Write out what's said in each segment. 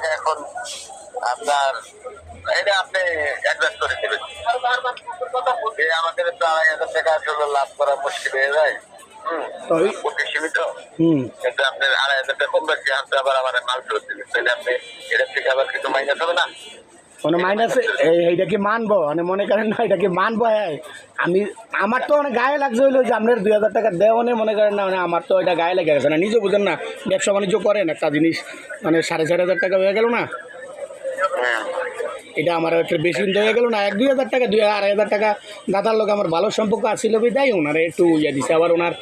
টাকা এখন আপনার এটা আপনি অ্যাডজাস্ট করে দেবেন। আমাদের তো 2,500 টাকা আসলে লাভ করা মুশকিল হয়ে যায়। সীমিত কিন্তু আপনার 2,500 টাকা কম বেশি হাতে আবার আমার মাল ফেরত দিবেন, তাহলে আপনি এটা থেকে আবার কিছু মাইনাস হবে না। মানে মাইনাস এইটা কি মানবো, মানে মনে করেন না এটা কি মানবো? হ্যাঁ, আমি আমার তো অনেক গায়ে লাগছে হইলো যে আপনার 2,000 টাকা দেওয়ানে মনে করেন না, মানে আমার তো এটা গায়ে লেগে গেছে না, নিজে বুঝেন না, ব্যবসা বাণিজ্য করেন একটা জিনিস মানে 4,500 টাকা হয়ে গেল না, এটা আমার একটা বেশি হয়ে গেল না। 1-2 হাজার টাকা 2,000-2,500 টাকা দাদার লোক আমার ভালো সম্পর্ক আসছিল বিদায় ওনারা একটু ইয়ে দিছে। আবার ওনার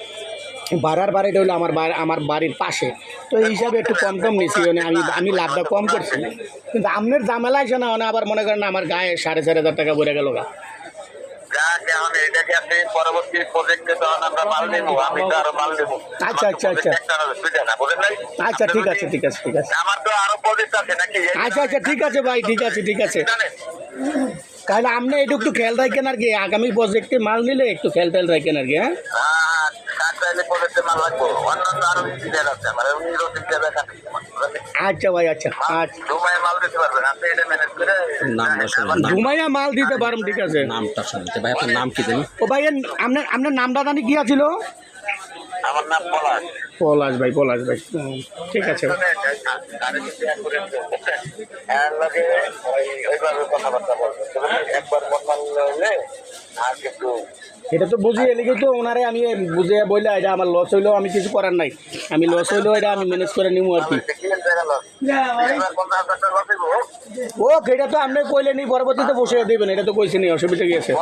ভাড়ার বাড়িটা হলো আমার বাড়ির পাশে, তো এই হিসাবে একটু কম নিছি, মানে আমি লাভটা কম করছি। কিন্তু আপনার ঝামেলা আছে না, মানে আবার মনে করেন আমার গায়ে 4,500 টাকা বেড়ে গেল গা। আচ্ছা আচ্ছা আচ্ছা আচ্ছা, ঠিক আছে ঠিক আছে ঠিক আছে, আচ্ছা আচ্ছা ঠিক আছে ভাই, ঠিক আছে ঠিক আছে। তাহলে আপনি একটু একটু খেয়াল রাখেন আর কি, আগামী প্রজেক্টে মাল নিলে একটু খেয়াল টেয়াল রাখেন আর কি। হ্যাঁ আচ্ছা ভাই, আচ্ছা আচ্ছা, ঘুমাইয়া মাল দিতে পারুন, ঠিক আছে। নামটা শুনতে ভাই, আপনার নাম কি জানি? ও ভাই আপনার নামটা জানি কি আছিল? আমার নাম পলাশ। পলাশ ভাই, পলাশ ভাই, ঠিক আছে। ওইভাবে কথাবার্তা বলবো, একবার কথা হলে আর কিন্তু এটা তো বুঝিয়ে লিখে তো ওনারে আমি বুঝিয়ে বললে এটা আমার লস হইলেও আমি কিছু করার নাই, আমি লস হইলেও এটা আমি ম্যানেজ করে নিবো আর কি। ও এটা তো আপনি কইলে নি, পরবর্তীতে বসে দেবেন, এটা তো কইছে নি, অসুবিধা কি আছে?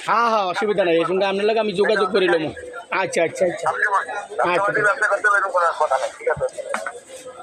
হ্যাঁ হ্যাঁ, অসুবিধা নাই, এই সঙ্গে আপনার লাগে আমি যোগাযোগ করিলাম। আচ্ছা আচ্ছা আচ্ছা আচ্ছা।